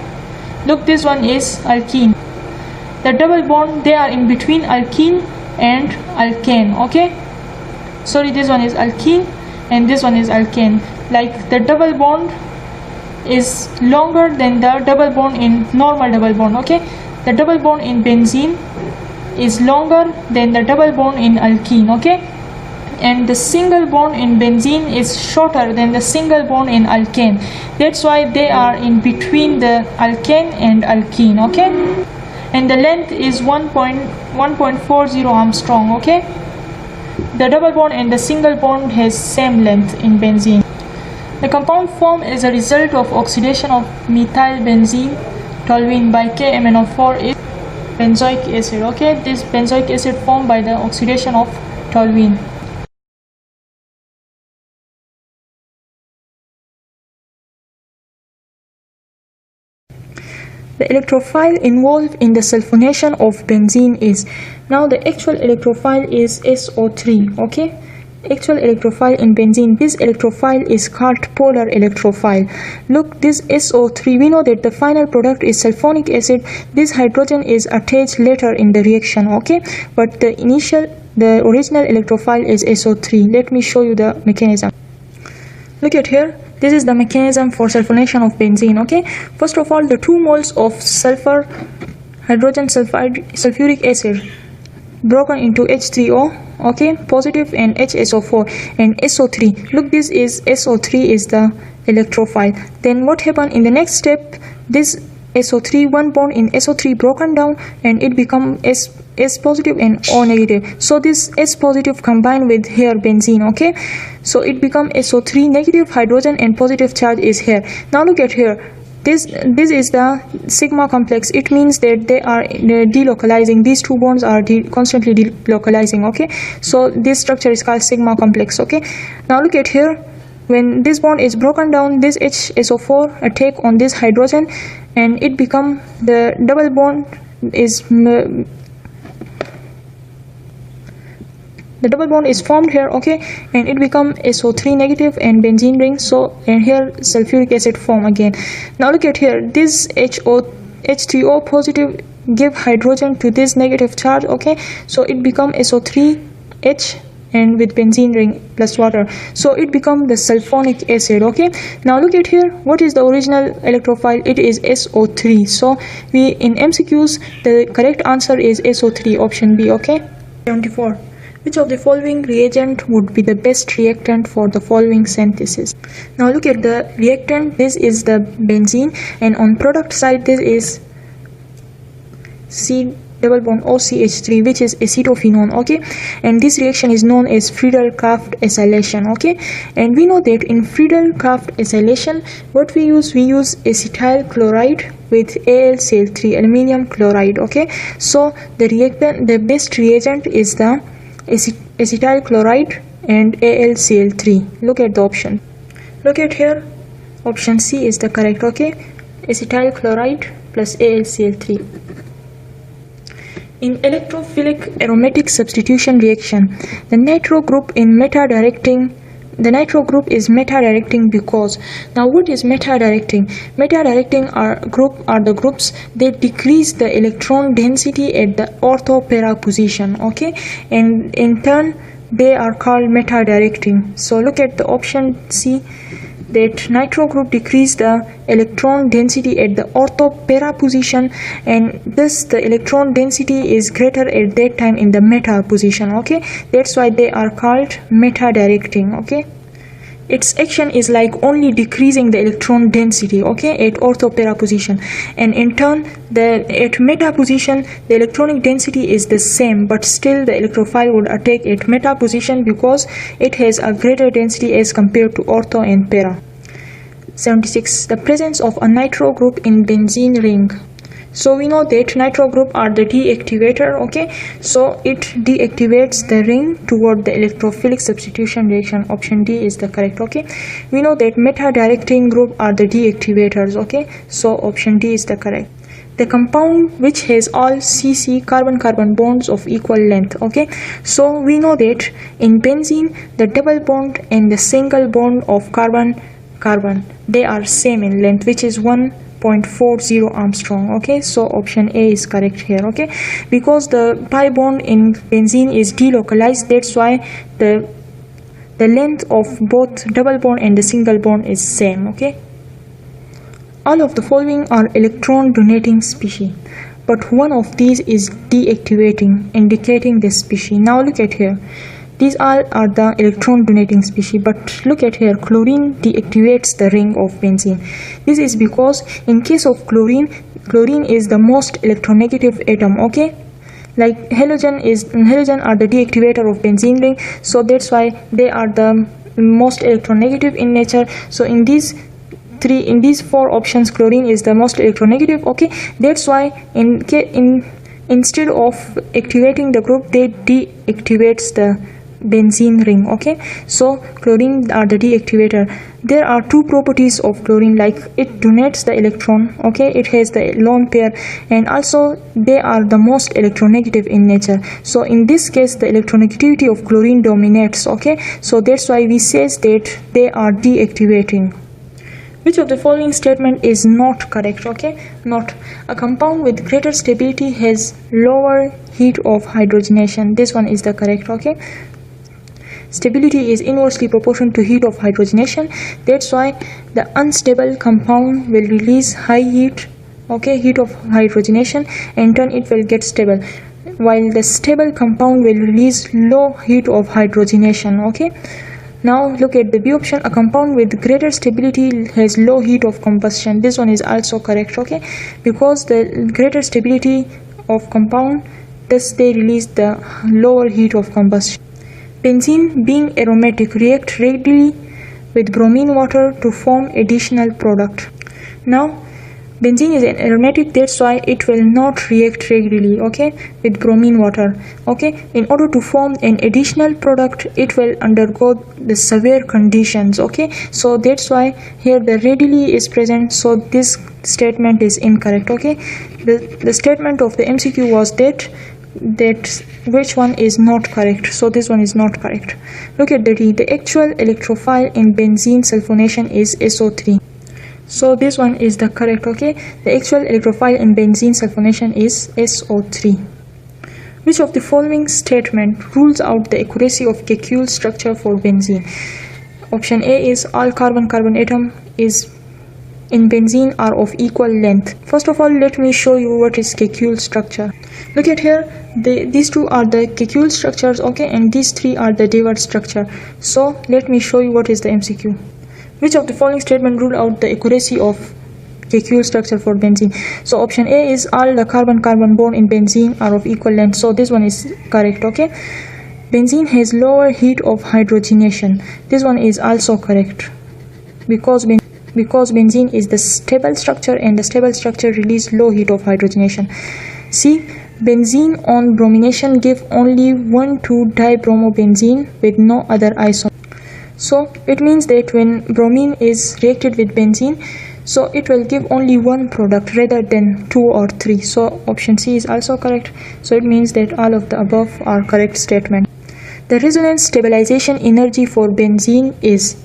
Look, this one is alkene. The double bond, they are in between alkene and alkane. Okay, sorry, this one is alkene and this one is alkane. Like the double bond is longer than the double bond in normal double bond. Okay, the double bond in benzene is longer than the double bond in alkene. Okay, and the single bond in benzene is shorter than the single bond in alkane. That's why they are in between the alkane and alkene. Okay, and the length is 1.40 Armstrong. Okay, the double bond and the single bond has same length in benzene. The compound formed as a result of oxidation of methylbenzene toluene by KMnO4 is benzoic acid. Okay, this benzoic acid formed by the oxidation of toluene. The electrophile involved in the sulfonation of benzene is, now the actual electrophile is SO3, okay? Actual electrophile in benzene, this electrophile is called polar electrophile. Look, this SO3, we know that the final product is sulfonic acid. This hydrogen is attached later in the reaction, okay? But the original electrophile is SO3. Let me show you the mechanism. Look at here. This is the mechanism for sulfonation of benzene, okay? First of all, the 2 moles of sulfur hydrogen sulfuric acid broken into H3O, okay, positive, and HSO4 and SO3. Look, this is SO3 is the electrophile. Then what happened in the next step? This SO3, one bond in SO3 broken down and it become S positive and O negative. So this S positive combined with here benzene, okay? So it become SO3 negative, hydrogen and positive charge is here. Now look at here. This is the sigma complex. It means that they're delocalizing. These 2 bonds are constantly delocalizing, okay? So this structure is called sigma complex, okay? Now look at here. When this bond is broken down, this HSO4 attack on this hydrogen and it become the double bond is the double bond is formed here, okay, and it become SO3 negative and benzene ring. So and here sulfuric acid form again. Now look at here, this H3O positive give hydrogen to this negative charge, okay, so it become SO3H and with benzene ring plus water, so it become the sulfonic acid, okay. Now look at here, what is the original electrophile? It is SO3. So we in MCQs the correct answer is SO3, option B, okay. 74. Which of the following reagent would be the best reactant for the following synthesis? Now look at the reactant. This is the benzene, and on product side this is C double bond OCH3, which is acetophenone, okay, and this reaction is known as Friedel-Crafts acylation, okay. And we know that in Friedel-Crafts acylation what we use acetyl chloride with AlCl3, aluminum chloride, okay. So the best reagent is the acetyl chloride and AlCl3. Look at the option. Look at here, option C is the correct, okay, acetyl chloride plus AlCl3. In electrophilic aromatic substitution reaction, the nitro group in meta-directing. The nitro group is meta-directing because, now what is meta-directing? Meta-directing are the groups that decrease the electron density at the ortho-para position, okay, and in turn they are called meta-directing. So look at the option C, that nitro group decrease the electron density at the ortho-para position, and thus the electron density is greater at that time in the meta position, okay. That's why they are called meta-directing, okay. Its action is like only decreasing the electron density, okay, at ortho-para position, and in turn at meta position the electronic density is the same, but still the electrophile would attack at meta position because it has a greater density as compared to ortho and para. 76. The presence of a nitro group in benzene ring. So we know that nitro group are the deactivator, okay, so it deactivates the ring toward the electrophilic substitution reaction. Option D is the correct, okay. We know that meta-directing group are the deactivators, okay, so option D is the correct. The compound which has all CC carbon-carbon bonds of equal length, okay, so we know that in benzene the double bond and the single bond of carbon-carbon, they are same in length, which is 1.40 Armstrong, okay, so option A is correct here, okay, because the pi bond in benzene is delocalized, that's why the length of both double bond and the single bond is same, okay. All of the following are electron donating species, but one of these is deactivating, indicating this species. Now look at here, these all are the electron donating species, but look at here, chlorine deactivates the ring of benzene. This is because in case of chlorine is the most electronegative atom, okay, like halogen are the deactivator of benzene ring, so that's why they are the most electronegative in nature. So in these 4 options chlorine is the most electronegative, okay, that's why instead of activating the group they deactivates the benzene ring. Okay, so chlorine are the deactivator. There are two properties of chlorine, like it donates the electron. Okay, it has the lone pair, and also they are the most electronegative in nature. So in this case the electronegativity of chlorine dominates. Okay, so that's why we says that they are deactivating. Which of the following statement is not correct? Okay, not. A compound with greater stability has lower heat of hydrogenation. This one is the correct. Okay, stability is inversely proportional to heat of hydrogenation. That's why the unstable compound will release high heat, okay, heat of hydrogenation, and then it will get stable, while the stable compound will release low heat of hydrogenation. Okay, now look at the B option. A compound with greater stability has low heat of combustion. This one is also correct. Okay, because the greater stability of compound, thus they release the lower heat of combustion. Benzene, being aromatic, react readily with bromine water to form additional product. Now benzene is an aromatic, that's why it will not react readily, okay, with bromine water. Okay, in order to form an additional product, it will undergo the severe conditions. Okay, so that's why here the readily is present, so this statement is incorrect. Okay, the statement of the MCQ was that which one is not correct, so this one is not correct. Look at the D. The actual electrophile in benzene sulfonation is SO3, so this one is the correct. Okay, the actual electrophile in benzene sulfonation is SO3. Which of the following statement rules out the accuracy of Kekulé structure for benzene? Option A is all carbon-carbon atom is in benzene are of equal length. First of all, let me show you what is Kekulé structure. Look at here, these two are the Kekulé structures, okay, and these three are the Dewar structure. So let me show you what is the MCQ. Which of the following statement rule out the accuracy of Kekulé structure for benzene? So option A is all the carbon-carbon bond in benzene are of equal length, so this one is correct. Okay, benzene has lower heat of hydrogenation. This one is also correct, because benzene is the stable structure, and the stable structure release low heat of hydrogenation. See, benzene on bromination give only 1,2-dibromobenzene with no other isomer. So it means that when bromine is reacted with benzene, so it will give only one product rather than 2 or 3. So option C is also correct. So it means that all of the above are correct statement. The resonance stabilization energy for benzene is,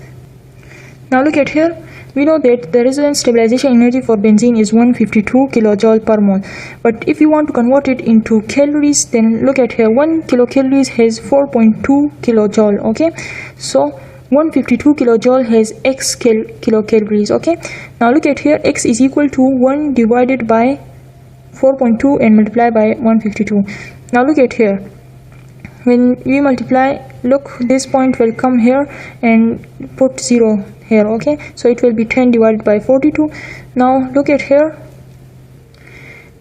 now look at here, we know that the resonance stabilization energy for benzene is 152 kilojoule per mole. But if you want to convert it into calories, then look at here, 1 kilocalories has 4.2 kilojoule. Okay, so 152 kilojoule has x kilocalories. Okay, now look at here, x is equal to 1 divided by 4.2 and multiply by 152. Now look at here, when we multiply, look, this point will come here and put 0 here. Okay, so it will be 10 divided by 42. Now look at here,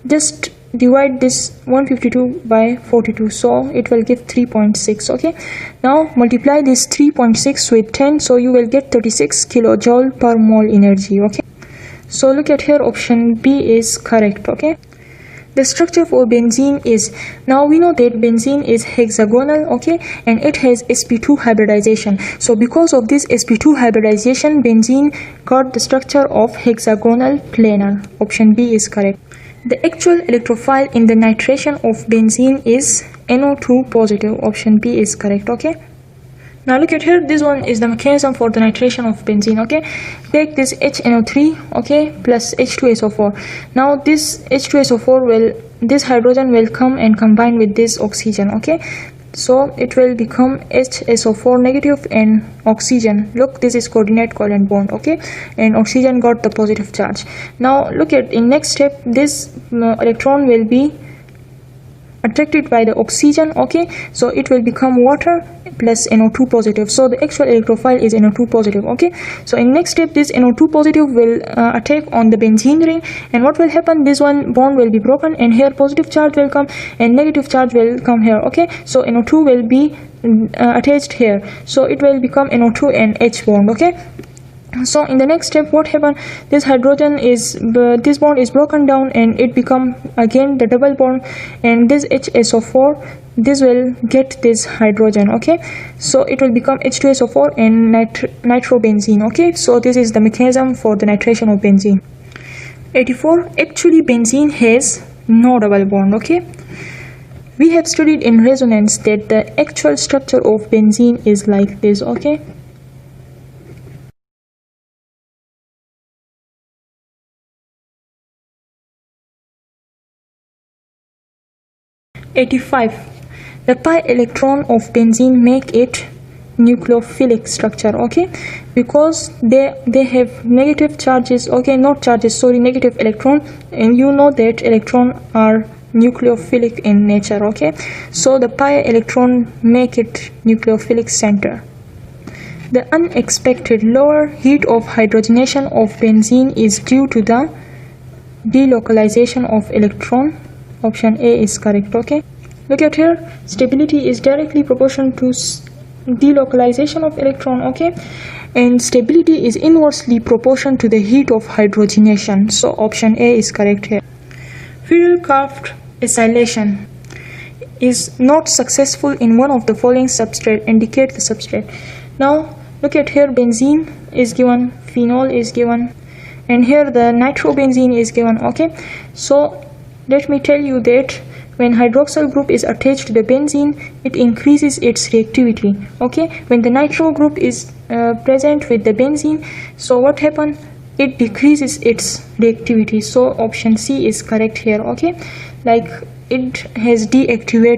just divide this 152 by 42, so it will give 3.6. okay, now multiply this 3.6 with 10, so you will get 36 kilojoule per mole energy. Okay, so look at here, option B is correct. Okay, the structure for benzene is, now we know that benzene is hexagonal, okay, and it has sp2 hybridization. So because of this sp2 hybridization, benzene got the structure of hexagonal planar. Option B is correct. The actual electrophile in the nitration of benzene is NO2 positive. Option B is correct. Okay, now look at here, this one is the mechanism for the nitration of benzene. Okay, take this HNO3, okay, plus H2SO4. Now this H2SO4 will, this hydrogen will come and combine with this oxygen. Okay, so it will become HSO4 negative and oxygen. Look, this is coordinate covalent bond. Okay, and oxygen got the positive charge. Now look at, in next step, this electron will be attracted by the oxygen. Okay, so it will become water plus NO2 positive. So the actual electrophile is NO2 positive. Okay, so in next step, this NO2 positive will attack on the benzene ring, and what will happen, this one bond will be broken, and here positive charge will come and negative charge will come here. Okay, so NO2 will be attached here, so it will become NO2 and H bond. Okay, So in the next step, what happened, this hydrogen is this bond is broken down and it become again the double bond, and this HSO4, this will get this hydrogen. Okay, so it will become H2SO4 and nitrobenzene. Okay, so this is the mechanism for the nitration of benzene. 84. Actually benzene has no double bond. Okay, we have studied in resonance that the actual structure of benzene is like this. Okay, the pi electron of benzene make it nucleophilic structure. Okay, because they have negative charges. Okay, not charges, sorry, negative electron, and you know that electron are nucleophilic in nature. Okay, so the pi electron make it nucleophilic center. The unexpected lower heat of hydrogenation of benzene is due to the delocalization of electron. Option A is correct. Okay, look at here, stability is directly proportional to delocalization of electron. Okay, and stability is inversely proportional to the heat of hydrogenation, so option A is correct here. Fuel craft acylation is not successful in one of the following substrate. Indicate the substrate. Now look at here, benzene is given, phenol is given, and here the nitrobenzene is given. Okay, so let me tell you that when hydroxyl group is attached to the benzene, it increases its reactivity. Okay, when the nitro group is present with the benzene, so what happens, it decreases its reactivity, so option C is correct here. Okay, like it has deactivated